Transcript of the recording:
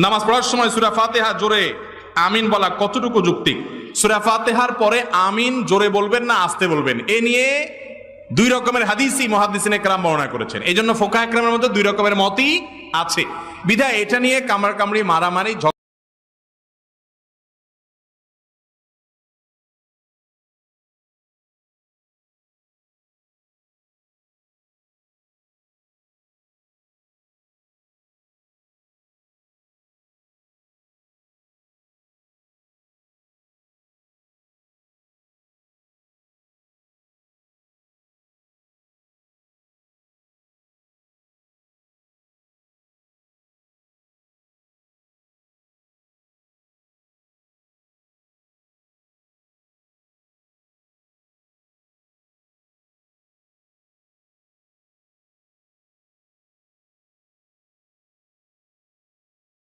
নামাজ পড়ার সময় সূরা ফাতিহা জোরে আমিন বলা কতটুকু যৌক্তিক? সূরা ফাতিহার পরে আমিন জোরে বলবেন না আস্তে বলবেন, এ নিয়ে দুই রকমের হাদিসই মুহাদ্দিসিনে কেরাম বর্ণনা করেছেন। এই জন্য ফুকাহা কেরামের মধ্যে দুই রকমের মতই আছে। বিধায় এটা নিয়ে কামড়াকামড়ি, মারামারি,